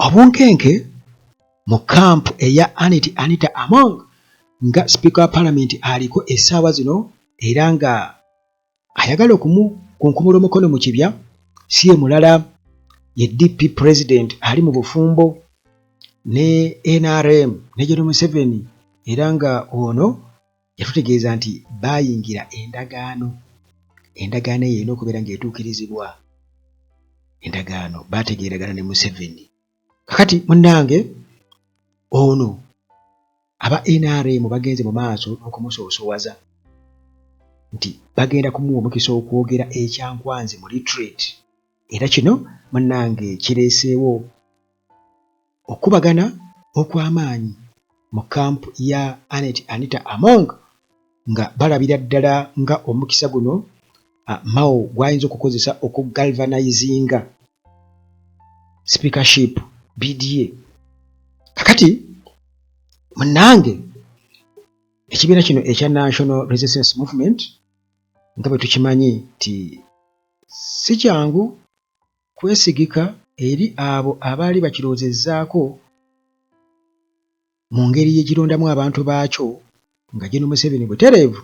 obunkenke mu camp eya Anita Among nga Speaker wa Parliament aliko essaawa zino era nga ayagala kunkumula omukono mu kibya si ye mulala ye DP President ali mu bufumbo ne NRM ne John Museveni era nga ono yatutegeeza nti bayingira endagaano eyo erina okubeera ng'etuukirizibwa endagaano bategeeragana ne Museveni. Kakati munnange ono aba NRM bagenze mu maaso n'okumusoosowaza nti bagenda kumuwa omukisa okwogera ekyankwanzi mu literate era kino munnange kireeseewo okubagana okw'amaanyi mu kampu ya Anita Among nga balabira ddala nga omukisa guno Mao gwayinza okukozesa okugalvanizinga speakership BDA. Kakati munnange ekibiina kino ekya National Resistance Movement nga bwe tukimanyi nti si kyangu kwesigika eri abo abaali bakiroozezzaako mu ngeri yegirondamu abantu baakyo nga General Museveni butereevu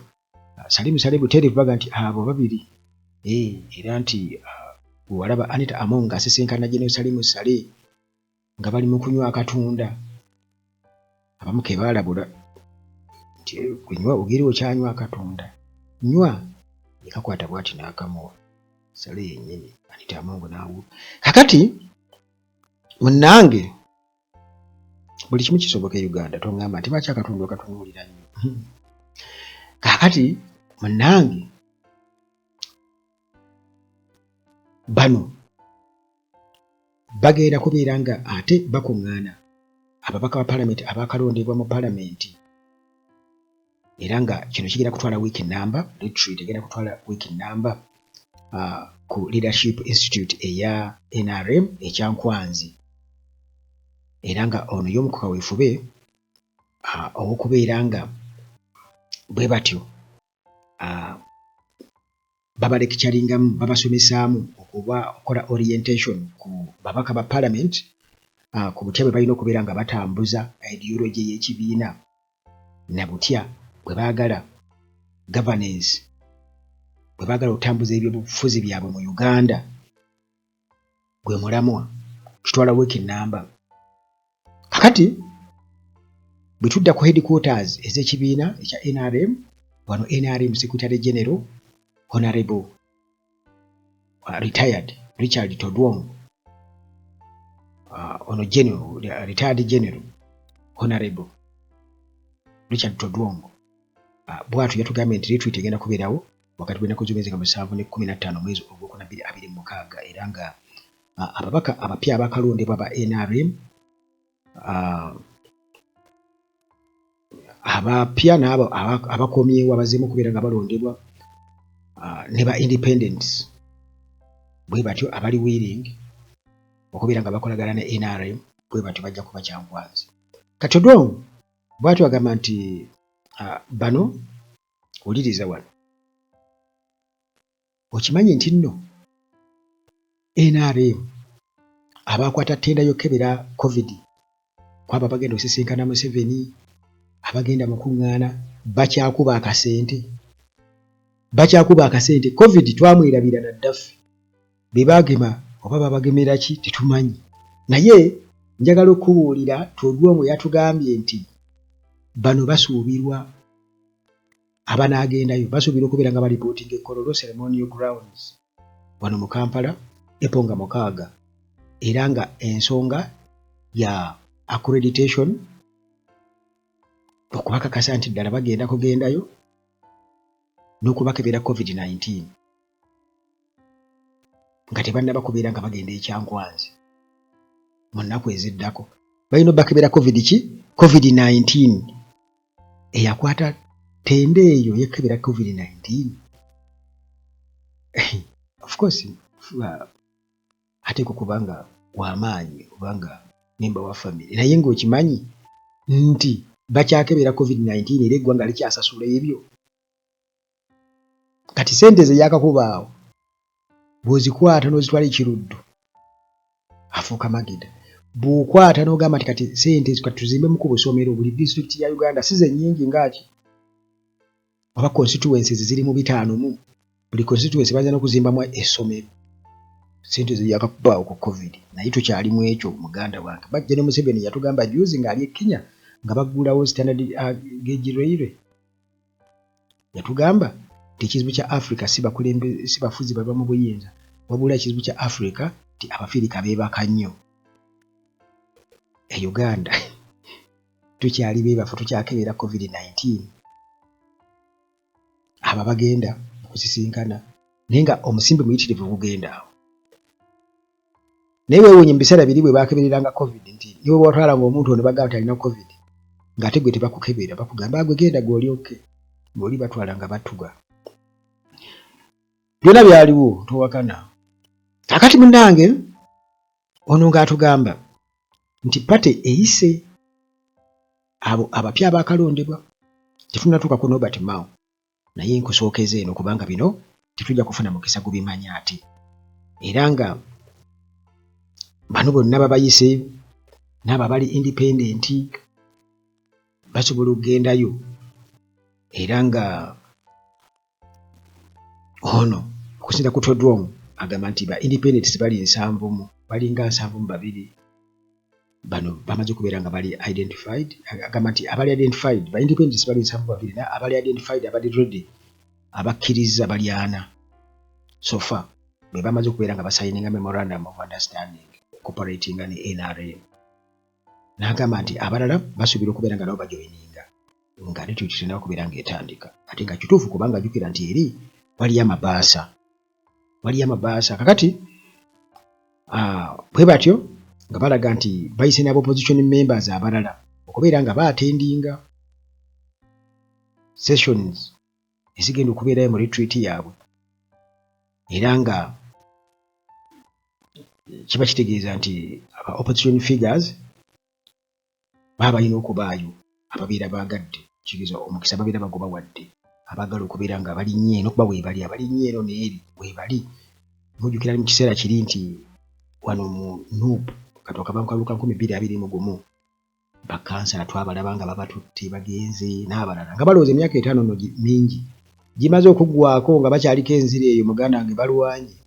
Sale butereevu baga nti abo babiri era nti walaba Anita Among asisinkana General Sale nga bali mu kunywa akatunda abamu ke baalabula nti kunywa ogeri okyanywa akatunda nywa ekakwata bwati n'akamuwa Sale yennyini Anita Among naawo. Kakati munnange buli kimu kisoboka e Uganda tongamba nti lwaki akatundu okatunuulira nnyo. Kakati munnange bano bagenda kubeera nga ate bakuŋŋaana ababaka ba Parliament abakalondebwa mu Parliament era nga kino kigenda kutwala wiiki nnamba retreat egenda kutwala wiiki nnamba ku Leadership Institute eya NRM ekyankwanzi era nga ono y'omu ku kaweefube ow'okubeera nga bwe batyo babalekikyalingamu babasomesaamu okukola orientation ku babaka ba Parliament ku butya bwe balina okubeera nga batambuza ideology y'ekibiina na butya bwe baagala governance bwe baagala okutambuza ebyobufuzi byabwe mu Uganda gwe mulamwa kitwala wiiki nnamba. Kakati bwe tudda ku headquarters ez'ekibiina ekya NRM wano NRM Secretary General Honorable retired Richard Todwong ono General retired General Honorable Richard Todwong bw'atyo yatugambye nti retreat egenda kubeerawo wakati w'ennaku z'omwezi 7 ne 15 mwezi ogwokubiri 26 era nga ababaka abapya abakalondebwa ba NRM abapya n'abo abakomyewo abazeemu okubeera nga balondebwa ne ba independents bwe batyo abali willing okubeera nga bakolagana ne NRM bwe batyo bajja kuba kyankwanzi. Katodong bw'atyo agamba nti bano wuliriza wano okimanyi nti nno NRM abakwata ttenda y'okkebera COVID kwaba bagenda osisinkana Museveni abagenda mu kuŋŋaana bakyakuba akasente COVID twamwerabira naddaffe be baagema oba babagemera ki tetumanyi naye njagala okubuulira Todwong yatugambye nti bano basuubirwa abanaagendayo basuubirwa okubeera nga balipootinga Kololo ceremonial grounds wano mu Kampala Eponga 6 era nga ensonga ya accreditation okubakakasa nti ddala bagenda kugendayo n'okubakebera COVID-19 nga tebannaba kubeera nga bagenda ekyankwanzi mu nnaku eziddako balina obbakebera COVID-19 eyakwata ttenda eyo yekkebera COVID-19 of course ateekwa okuba nga w'amaanyi obanga memba wa family naye ng'okimanyi nti bakyakebera COVID-19 era eggwanga likyasasula ebyo kati sente ze yakakubaawo bw'ozikwata n'ozitwala ekiruddu afuuka mageda bw'okwata n'ogamba nti kati ssente kati tuzimbemu ku busomero buli disitulikiti ya Uganda si ze nnyingi ngaaki oba constituencies ziri mu 5 buli constituency baza n'okuzimbamu essomero ssente ziyakakubaawo ku covid naye tukyali mu ekyo muganda wange bajja ne Museveni yatugamba juzi ng'ali e Kenya nga baggulawo standard gauge railway yatugamba nti ekizibu kya Africa si bafuzi bava mu buyinza wabula ekizibu kya Africa nti Abafirika beebaka nnyo e Uganda tukyali beebafu tukyakebera covid-19 aba bagenda okusisinkana naye nga omusimbe muyitirivu gugenda awo naye weewuunye mu biseera biri bwe baakebereranga covid nti niwe bw'otwalanga omuntu ono bagamba nti alina covid ng'ate gwe tebakukebera bakugamba gwe genda gw'olyoke ng'oli batwalanga batuga byonna byaliwo towakana kakati munnange ono ng'atugamba nti pate eyise abo abapya abaakalondebwa tetunnatuukako Norbert Mao naye nkusookeza eno kubanga bino tetujja kufuna mukisa gubimanya ate era nga bano bonna babayise n'abo abali independent basobola okugendayo era nga ono okusinza ku Todwong agamba nti ba independents bali 7 balinga 72 bano bamaze okubeera nga bali identified agamba nti abali identified ba independents bali 72 na abali identified abali ready abakkiriza bali 4 so far be bamaze okubeera nga basayininga memorandum of understanding cooperating ne NRM n'agamba nti abalala basuubira okubeera nga nabo bajoyininga nga ne tulina okubeera ng'etandika ate nga kituufu kubanga ajjukira nti eri waliyo amabaasa kakati bwe batyo nga balaga nti bayise n'abo opposition members abalala okubeera nga baatendinga sessions ezigenda okubeerayo mu retreat yaabwe era nga kiba kitegeeza nti opposition figures baba balina okubaayo ababeera baagadde kitegeeza omukisa babeera bagoba wadde abaagala okubeera nga balinnye n'okuba weebali abalinnye eno neeri weebali mujjukira mu kiseera kiri nti wano mu NUP katooka bankaluka 2021 bakansala twabalaba nga babatutte bagenze n'abalala nga balowooza emyaka 5 no mingi gimaze okuggwako nga bakyaliko enzira eyo muganda wange balwanye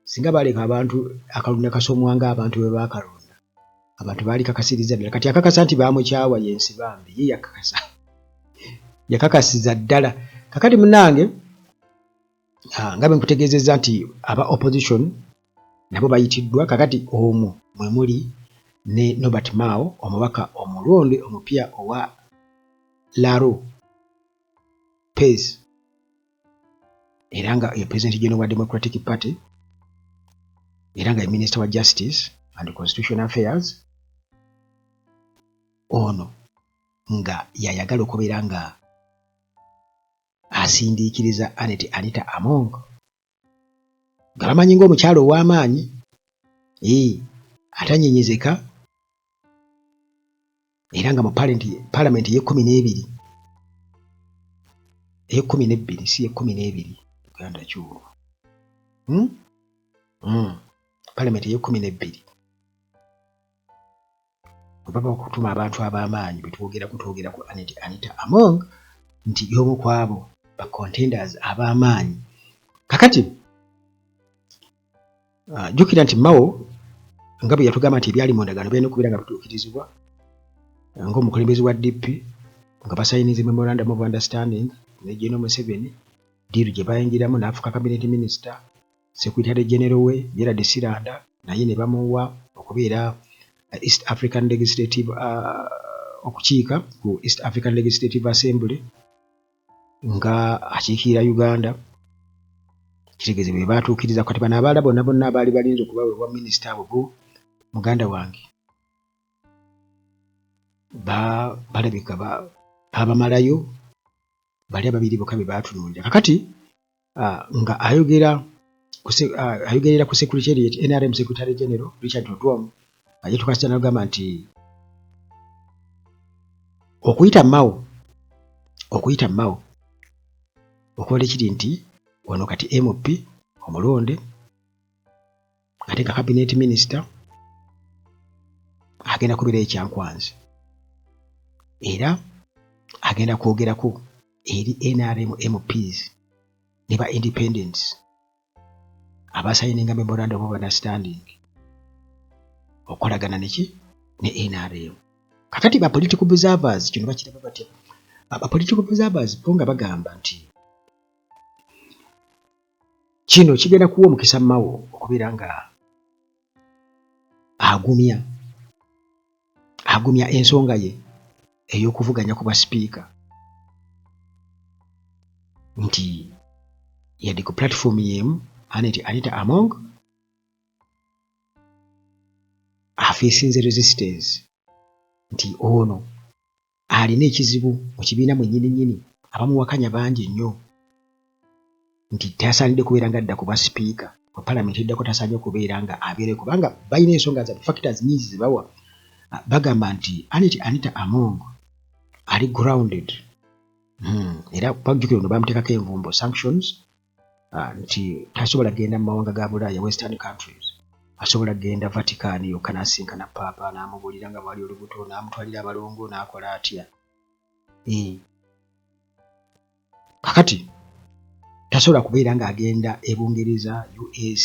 singa baleka abantu akalunda kasomwa nga abantu bwe baakalonda abantu baali kakasiriza ddala kati akakasa nti baamukyawa yensi bambi ye yakakasiza ddala kakati munnange nga bwe nkutegeezezza nti aba opposition nabo bayitiddwa kakati omwo mwe muli ne Norbert Mao omubaka omulonde omupya owa Laro Pace era nga ye President General wa Democratic Party era nga ye Minister wa Justice and Constitutional Affairs ono nga yayagala okubeera nga asindiikiriza Anita Among nga bamanyi ng'omukyalo ow'amaanyi atanyenyezeka era nga mu parliament ye12 si ye12 Uganda kyuwo parliament ye12 baba okutuma abantu ab'amaanyi betwogera ku Anita Among nti y'omu kwabo ba contenders ab'amaanyi kakati jjukira nti Mao nga bwe yatugamba nti ebyali mu ndagaano birina okubeera nga bituukirizibwa ng'omukulembeze wa DP nga basayinize memorandum of understanding ne General Museveni diiru gye bayingiramu n'afuuka cabinet minister secretary general we Gerald Siranda naye ne bamuwa okubeera East African Legislative okukiika ku East African Legislative Assembly nga akiikirira Uganda kitegeeze bwe baatuukiriza kati bano abaala bonna abaali balinze okubaweebwa minisita abo muganda wange balabika babamalayo bali ababiri bokka be baatunuulira kakati nga ayogerera ku Secretariat NRM Secretary General Richard Odwom ye tukasita n'agamba nti okuyita Mao okola ekiri nti wano kati MP omulonde ate nga cabinet minister agenda kubeera ekyankwanzi era agenda kwogerako eri NRM MPs ne ba independents abasayininga memorandum of understanding okolagana ne NRM. Kakati ba political observers kino bakiraba batya? Ba political observers bo nga bagamba nti kino kigenda kuwa omukisa Mao okubeera nga agumya ensonga ye ey'okuvuganya ku bwa sipiika nti yadde ku platform yemu Anita Among afeesinze resistance nti ono alina ekizibu mu kibiina mwennyini abamuwakanya bangi nnyo nti tasaanidde kubeera nga adda ku bwa sipiika mu palamenti eddako tasaanidde kubeera nga abeere kubanga balina ensonga za factors nyingi ze bawa. Bagamba nti Anita Among ali grounded era bajjukira ono bamuteekako envumbo sanctions nti tasobola kugenda mu mawanga ga Bulaaya western countries, asobola kugenda Vatican yokka n'asinkana paapa n'amubuulira nga bwali olubuto n'amutwalira abalongo n'akola atya. Kakati tasobola kubeera ng'agenda e Bungereza US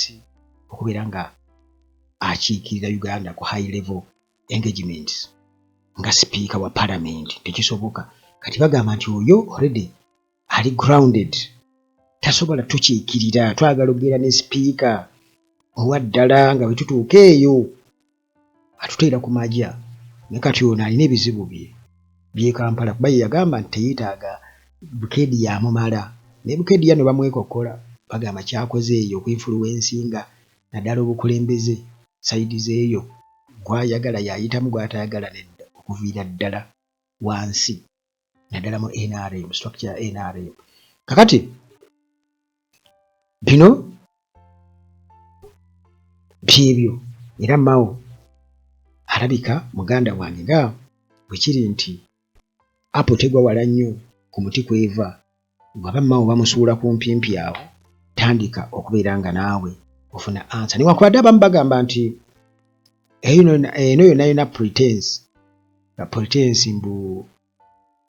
okubeera nga akiikirira Uganda ku high level engagements nga sipiika wa palamenti, tekisoboka. Kati bagamba nti oyo already ali grounded, tasobola tukiikirira, twagala okugenda ne sipiika owa ddala nga bwe tutuuka eyo atuteera ku magya. Ne kati ono alina ebizibu by'e Kampala kuba ye yagamba nti teyeetaaga bukeedi yamumala. Ne bukeedi yano bamwekokkola, bagamba kyakoze eyo okuinfluensinga naddala obukulembeze sayidi zeeyo gw'ayagala y'ayitamu gw'atayagala nedda okuviira ddala wansi naddala mu NRM, structure ya NRM. Kakati bino byebyo era Mao alabika muganda wange nga bwe kiri nti apo tegwa wala nnyo ku muti kweva. Bw'aba Mao bamusuula ku mpimpi awo tandika okubeera nga naawe ofuna answer. Newankubadde abamu bagamba nti eno yonna pretense mbu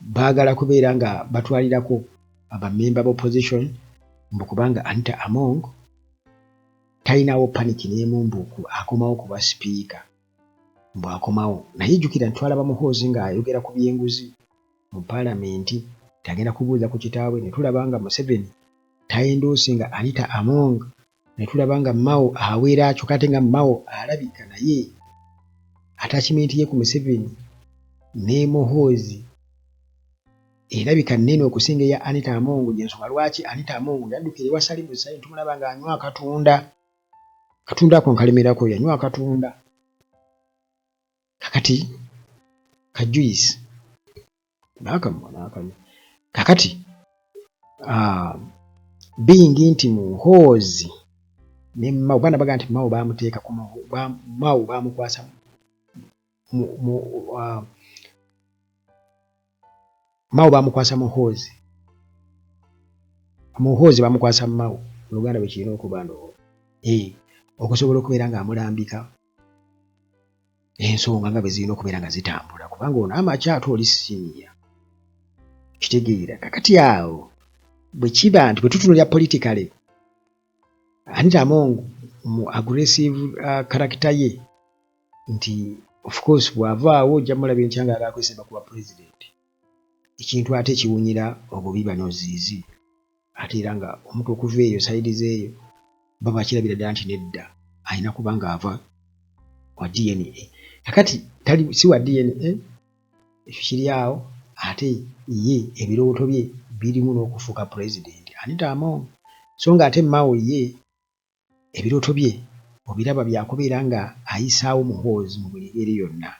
baagala kubeera nga batwalirako abamemba b'opposition mbu kubanga Anita Among talinawo paniki n'emu mbu akomawo ku bwa sipiika mbu akomawo. Naye jjukira nti twalaba Muhoozi ng'ayogera ku by'enguzi mu palamenti tagenda kubuuza ku kitaawe, ne tulaba nga Museveni tayendoosinga Anita Among, ne tulaba nga Mao aweera akyo kate nga Mao alabika naye attachment ye ku Museveni ne Muhoozi erabika nnene okusinga eya Anita Among. Y'ensonga lwaki Anita Among yaddukira ewa Salimu Ssaayi tumulaba nga anywa akatunda ako nkalemerako, yanywa akatunda kakati kajuyisi n'akanywa. Kakati being nti Muhoozi ne Mao bana baga nti Mao bamuteeka ku Mao bamukwasa Mao bamukwasa Muhoozi bamukwasa Mao mu Luganda bwe kirina okuba ndowooza okusobola okubeera ng'amulambika ensonga nga bwe zirina okubeera nga zitambula kubanga ono amakya ate oli siniya kitegeera. Kakati awo bwe kiba nti bwe tutunulira politically Anita Among mu aggressive character ye nti of course bw'avaawo ojja mulaba enkya nga agakwesemba kuba president, ekintu ate kiwunyira obubi bano ziizi ate era nga omuntu okuva eyo sayidi zeeyo baba bakirabira ddala nti nedda alina kuba ng'ava wa DNA. Kakati si wa DNA ekyo kiri awo ate ye ebirooto bye birimu n'okufuuka president Anita Among. So nga ate Mao ye ebirooto bye obiraba byakubeera nga ayisaawo Muhoozi mu buli ngeri yonna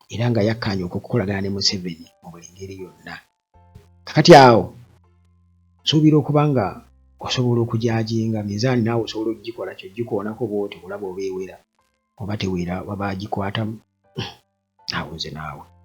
era nga yakkaanya okukolagana ne Museveni mu buli ngeri yonna. Kakati awo suubira okuba nga osobola okujajinga mizaani naawe osobola okugikola kyogikoonako bw'oti olaba oba ewera oba tewera waba agikwatamu awo nze naawe.